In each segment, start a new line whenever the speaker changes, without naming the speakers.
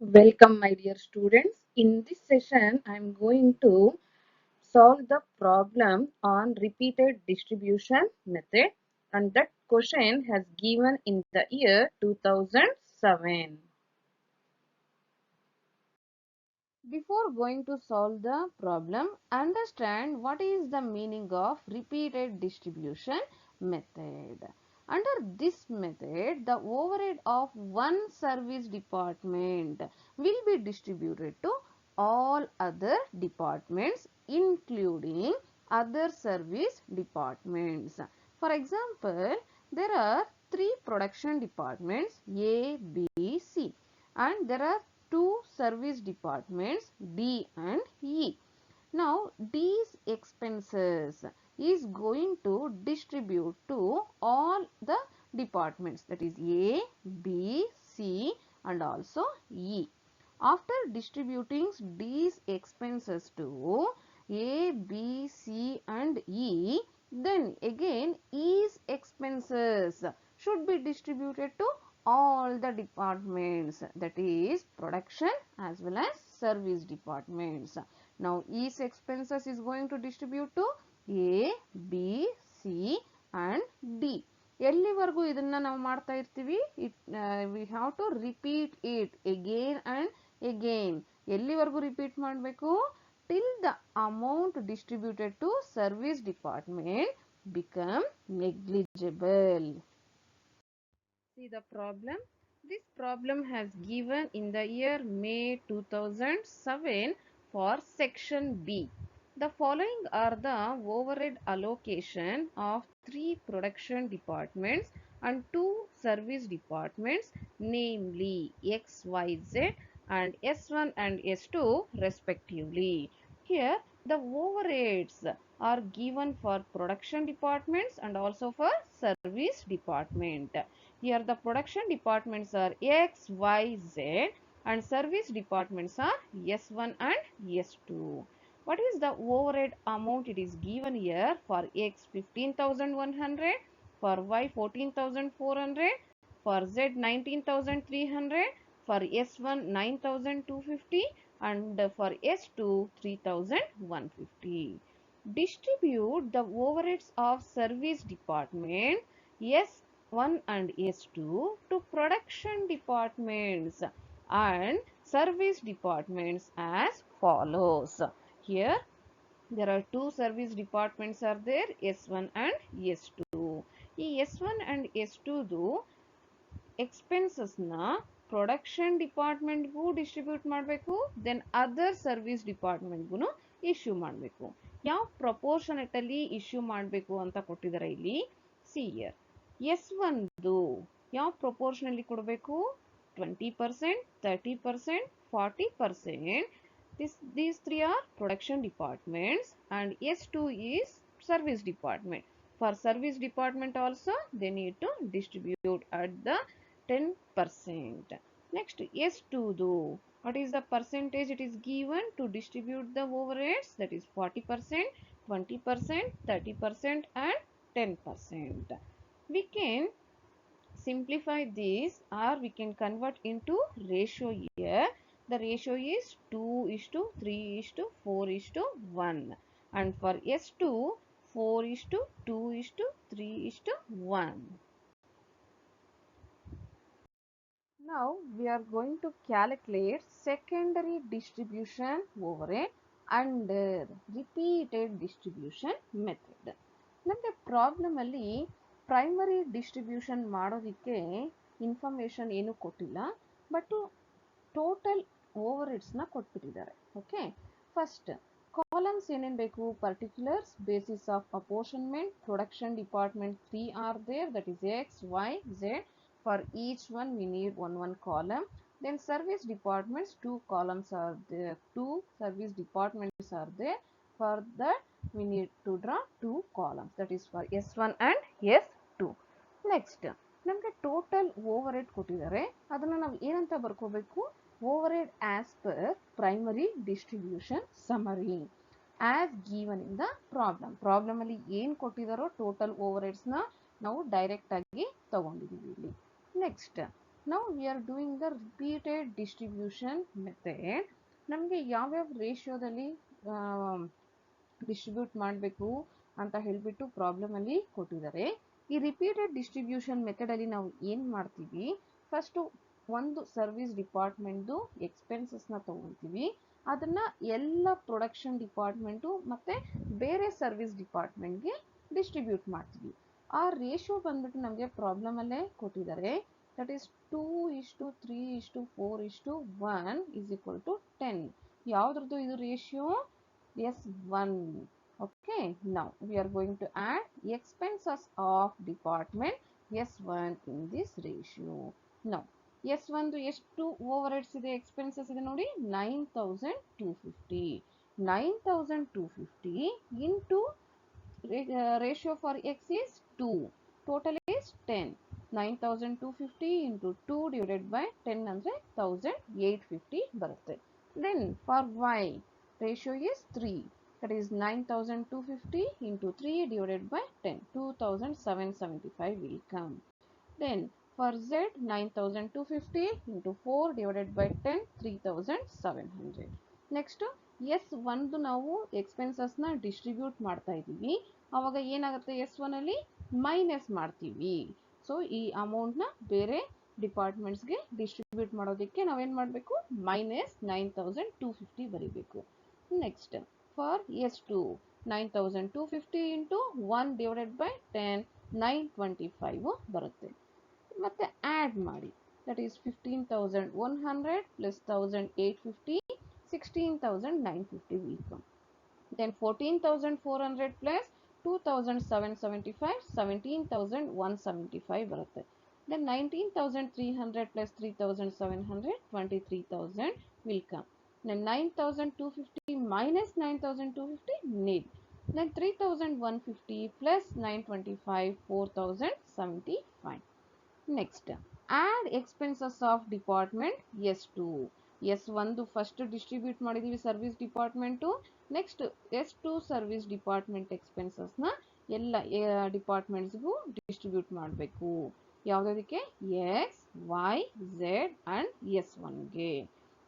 Welcome, my dear students. In this session, I am going to solve the problem on repeated distribution method, and that question has given in the year 2007. Before going to solve the problem, understand what is the meaning of repeated distribution method. Under this method, the overhead of one service department will be distributed to all other departments, including other service departments. For example, there are three production departments A, B, C, and there are two service departments D and E. Now these expenses is going to distribute to all the departments, that is A, B, C and also E. After distributing these expenses to A, B, C and E, then again E's expenses should be distributed to all the departments, that is production as well as service departments. Now E's expenses is going to distribute to A, B, C and D. ಎಲ್ಲಿವರೆಗೂ ಇದನ್ನ ನಾವು ಮಾಡ್ತಾ ಇರ್ತೀವಿ, we have to repeat it again and again. ಎಲ್ಲಿವರೆಗೂ repeat ಮಾಡಬೇಕು? Till the amount distributed to service department become negligible. See the problem. This problem has given in the year May 2007 for section B. The following are the overhead allocation of three production departments and two service departments, namely XYZ and S1 and S2 respectively. Here the overheads are given for production departments and also for service department. Here the production departments are X, Y, Z and service departments are S1 and S2. What is the overhead amount? It is given here for X 15,100, for Y 14,400, for Z 19,300, for S1 9,250 and for S2 3,150. Distribute the overheads of service department S1 and S2 to production departments and service departments as follows. Here there are two service departments are there, S1 and S2. ಈ S1 and S2 expenses na production department ಗೂ distribute ಮಾಡಬೇಕು, then other service department ಗೂ issue ಮಾಡಬೇಕು. ಯಾವ proportionate ಅಲ್ಲಿ issue ಮಾಡಬೇಕು ಅಂತ ಕೊಟ್ಟಿದ್ದಾರೆ ಇಲ್ಲಿ. See here, S1 ಯಾವ proportion ಅಲ್ಲಿ ಕೊಡಬೇಕು? 20%, 30%, 40%. These three are production departments and S2 is service department. For service department also they need to distribute at the 10%. Next S2 what is the percentage it is given to distribute the overheads? That is 40%, 20%, 30% and 10%. We can simplify this or we can convert into ratio here. The ratio is 2:3:4:1 and for S2 4:2:3:1. Now we are going to calculate secondary distribution overhead under repeated distribution method. ನಮಗೆ problem ಅಲ್ಲಿ primary distribution ಮಾಡೋದಕ್ಕೆ information ಏನು ಕೊಟ್ಟಿಲ್ಲ, but total over ಹೆಡ್ಸ್ನ ಕೊಟ್ಬಿಟ್ಟಿದ್ದಾರೆ. Okay, first columns ಏನೇನು ಬೇಕು? Particulars, basis of apportionment, production department 3 are there, that is X, Y, Z. For each one we need one column. Then service departments, two columns are there, two service departments are there. For that we need to draw two columns, that is for S1 and S2. Next ನಮಗೆ total overhead ಕೊಟ್ಟಿದ್ದಾರೆ, ಅದನ್ನು ನಾವು ಏನಂತ ಬರ್ಕೋಬೇಕು? Overhead as per primary distribution summary as given in the problem ಅಲ್ಲಿ ಏನು ಕೊಟ್ಟಿದ್ದಾರೋ total over ಹೆಡ್ಸ್ನ ನಾವು direct ಆಗಿ ತಗೊಂಡಿದ್ದೀವಿ ಇಲ್ಲಿ. Next Now we are doing the repeated distribution method. ನಮಗೆ ಯಾವ್ಯಾವ ರೇಷಿಯೋದಲ್ಲಿ ಡಿಸ್ಟ್ರಿಬ್ಯೂಟ್ ಮಾಡಬೇಕು ಅಂತ ಹೇಳಿಬಿಟ್ಟು ಪ್ರಾಬ್ಲಮಲ್ಲಿ ಕೊಟ್ಟಿದ್ದಾರೆ. ಈ ರಿಪೀಟೆಡ್ ಡಿಸ್ಟ್ರಿಬ್ಯೂಷನ್ ಮೆಥಡಲ್ಲಿ ನಾವು ಏನು ಮಾಡ್ತೀವಿ, ಫಸ್ಟು ಒಂದು ಸರ್ವಿಸ್ ಡಿಪಾರ್ಟ್ಮೆಂಟ್ದು ಎಕ್ಸ್ಪೆನ್ಸಸ್ನ ತೊಗೊಳ್ತೀವಿ, ಅದನ್ನು ಎಲ್ಲ ಪ್ರೊಡಕ್ಷನ್ ಡಿಪಾರ್ಟ್ಮೆಂಟು ಮತ್ತು ಬೇರೆ ಸರ್ವಿಸ್ ಡಿಪಾರ್ಟ್ಮೆಂಟ್ಗೆ ಡಿಸ್ಟ್ರಿಬ್ಯೂಟ್ ಮಾಡ್ತೀವಿ. ಆ ರೇಷಿಯೋ ಬಂದ್ಬಿಟ್ಟು ನಮಗೆ ಪ್ರಾಬ್ಲಮಲ್ಲೇ ಕೊಟ್ಟಿದ್ದಾರೆ. That is 2:3:4:1 is equal to 10. ಯಾವುದ್ರದ್ದು ಇದು ratio? S1. Okay, now we are going to add expenses of department S1 in this ratio. Now S1 ಎಷ್ಟು overheads ಇದೆ, expenses ಇದೆ ನೋಡಿ, 9,250. 9,250 into ratio for X is 2. Total is 10. 9,250 into 2 divided by 10 ಅಂದ್ರೆ 1,850 ಬರುತ್ತೆ. Then for Y ratio is 3. That is 9,250 into 3 divided by 10. 2,775 will come. Then for Z 9,250 into 4 divided by 10. 3,700. Next S1 ನಾವು ಎಕ್ಸ್ಪೆನ್ಸಸ್ನ distribute ಮಾಡ್ತಾ ಇದ್ದೀವಿ. ಆವಾಗ ಏನಾಗುತ್ತೆ, S1 ಅಲ್ಲಿ minus ಮಾಡ್ತೀವಿ. So ಈ ಅಮೌಂಟ್ನ ಬೇರೆ ಡಿಪಾರ್ಟ್ಮೆಂಟ್ಸ್ಗೆ ಡಿಸ್ಟ್ರಿಬ್ಯೂಟ್ ಮಾಡೋದಕ್ಕೆ ನಾವೇನು ಮಾಡಬೇಕು, -9,250 ಬರೀಬೇಕು. Next for S2 9,250 into 1 divided by 10. 925 ಬರುತ್ತೆ. ಮತ್ತೆ ಆ್ಯಡ್ ಮಾಡಿ, that is 15,100 plus 1,850, 16,950 will come. Then 14,400 plus 2,775, 17,175 ಬರುತ್ತೆ. Then 19,300 plus 3,700, 23,000 will come. Then 9,250 minus 9,250, nil. Then 3,150 plus 925, 4,075. Next, add expenses of department S2. S1 first distribute ಮಾಡಿದೀವಿ service department. Next S2 service department ಎಕ್ಸ್ಪೆನ್ಸಸ್ನ ಎಲ್ಲ ಡಿಪಾರ್ಟ್ಮೆಂಟ್ಸ್ಗೂ distribute ಮಾಡಬೇಕು. ಯಾವುದಕ್ಕೆ? X, Y, Z and S1ಗೆ.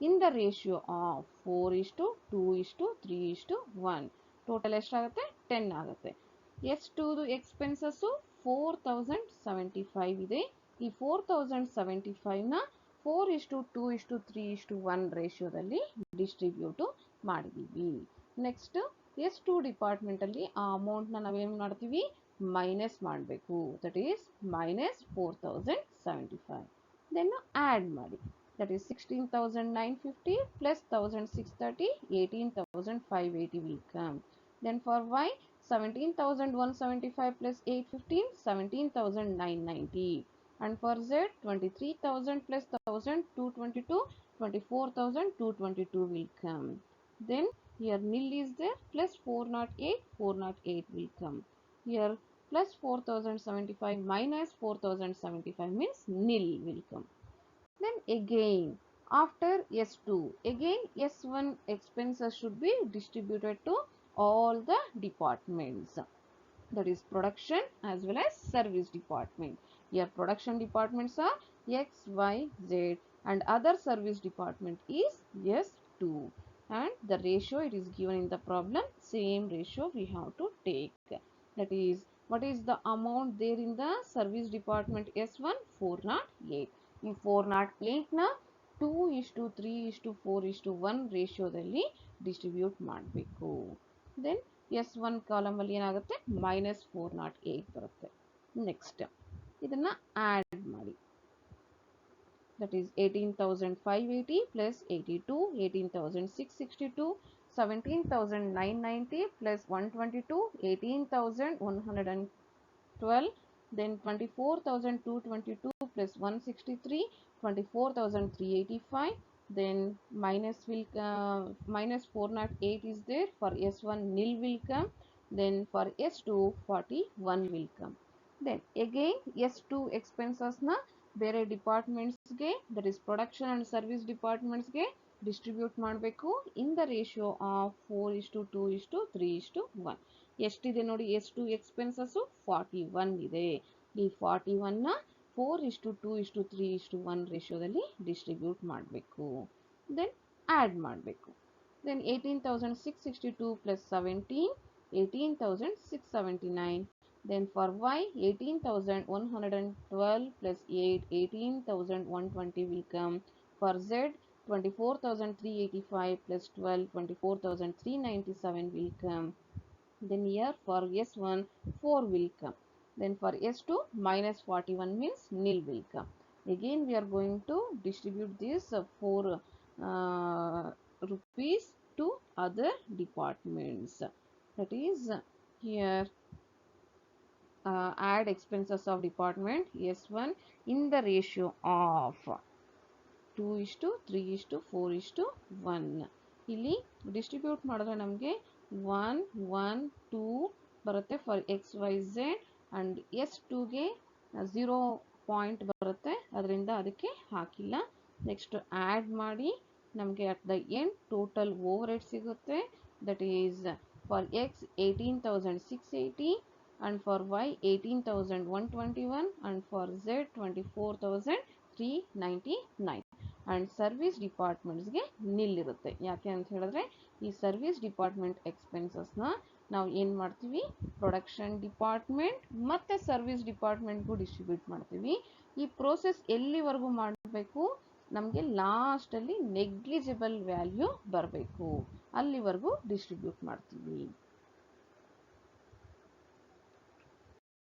In the ratio of 4:2:3:1. Total ಎಷ್ಟಾಗುತ್ತೆ? 10 ಆಗುತ್ತೆ. S2 expenses 4,075 ಇದೆ. ಈ 4,075ನ 4:2:3:1 ರೇಷಿಯೋದಲ್ಲಿ ಡಿಸ್ಟ್ರಿಬ್ಯೂಟು ಮಾಡಿದ್ದೀವಿ. ನೆಕ್ಸ್ಟ್ S2 ಡಿಪಾರ್ಟ್ಮೆಂಟಲ್ಲಿ ಆ ಅಮೌಂಟ್ನ ನಾವೇನು ಮಾಡ್ತೀವಿ, ಮೈನಸ್ ಮಾಡಬೇಕು. That is -4,075. ದೆನ್ ಆ್ಯಡ್ ಮಾಡಿ, that is 16,950 plus 1,630, 18,580 will come. Then for Y 17,175 plus 815, 17,990. And for Z 23,000 plus 1,222, 24,222 will come. Then here nil is there, plus 408, 408 will come. Here plus 4,075 minus 4,075 means nil will come. Then again after S2, again S1 expenses should be distributed to all the departments. That is production as well as service department. Here production departments are X, Y, Z and other service department is S2. And the ratio it is given in the problem, same ratio we have to take. That is, what is the amount there in the service department S1? 408. ಈ 408ನ 2:3:4:1 ರೇಷಿಯೋದಲ್ಲಿ distribute ಮಾಡಬೇಕು. Then S1 ಕಾಲಮಲ್ಲಿ ಏನಾಗುತ್ತೆ, -408 ಬರುತ್ತೆ. Next ಇದನ್ನು add ಮಾಡಿ, that is 18,580 plus 82, 18,662, 17,990 plus 122, 18,112, then 24,222 plus 163, 24,385, then minus 408 is there. For S1 nil will come, then for S2 41 will come. Then again S2 expenses na ಬೇರೆ ಡಿಪಾರ್ಟ್ಮೆಂಟ್ಸ್ಗೆ, that is production and service ಡಿಪಾರ್ಟ್ಮೆಂಟ್ಸ್ಗೆ distribute ಮಾಡಬೇಕು in the ratio of 4:2:3:1. ಎಷ್ಟಿದೆ ನೋಡಿ, S2 expenses 41 ಇದೆ. ಈ 41ನ 4:2:3: ರೇಷಿಯೋದಲ್ಲಿ ಡಿಸ್ಟ್ರಿಬ್ಯೂಟ್ ಮಾಡಬೇಕು. ದೆನ್ ಆ್ಯಡ್ ಮಾಡಬೇಕು. Then 18,662 plus 17, 18,679. Then for y, 18,112 plus 8, 18,120 will come. For z, 24,385 plus 12, 24,397 will come. Then here for S1, 4 will come. Then for S2, minus 41 means nil will come. Again we are going to distribute this 4 rupees to other departments. That is here add expenses of department S1 in the ratio of 2:3:4:1. ಇಲ್ಲಿ distribute ಮಾಡಿದ್ರೆ ನಮಗೆ 1 1 2 ಬರುತ್ತೆ for X Y Z and S2ಗೆ 0 point ಬರುತ್ತೆ, ಅದರಿಂದ ಅದಕ್ಕೆ ಹಾಕಿಲ್ಲ. Next add ಮಾಡಿ ನಮಗೆ at the end total overhead ಸಿಗುತ್ತೆ. That is for X 18,680 and for y 18,121 and for z 24,399. and service ಡಿಪಾರ್ಟ್ಮೆಂಟ್ಸ್ಗೆ ನಿಲ್ ಇರುತ್ತೆ. ಯಾಕೆ ಅಂತ ಹೇಳಿದ್ರೆ ಈ ಸರ್ವಿಸ್ ಡಿಪಾರ್ಟ್ಮೆಂಟ್ ಎಕ್ಸ್ಪೆನ್ಸಸ್ನ ನಾವು ಏನು ಮಾಡ್ತೀವಿ, ಪ್ರೊಡಕ್ಷನ್ ಡಿಪಾರ್ಟ್ಮೆಂಟ್ ಮತ್ತು ಸರ್ವಿಸ್ ಡಿಪಾರ್ಟ್ಮೆಂಟ್ಗೂ ಡಿಸ್ಟ್ರಿಬ್ಯೂಟ್ ಮಾಡ್ತೀವಿ. ಈ ಪ್ರೋಸೆಸ್ ಎಲ್ಲಿವರೆಗೂ ಮಾಡಬೇಕು, ನಮಗೆ ಲಾಸ್ಟಲ್ಲಿ ನೆಗ್ಲಿಜಿಬಲ್ ವ್ಯಾಲ್ಯೂ ಬರಬೇಕು, ಅಲ್ಲಿವರೆಗೂ ಡಿಸ್ಟ್ರಿಬ್ಯೂಟ್ ಮಾಡ್ತೀವಿ.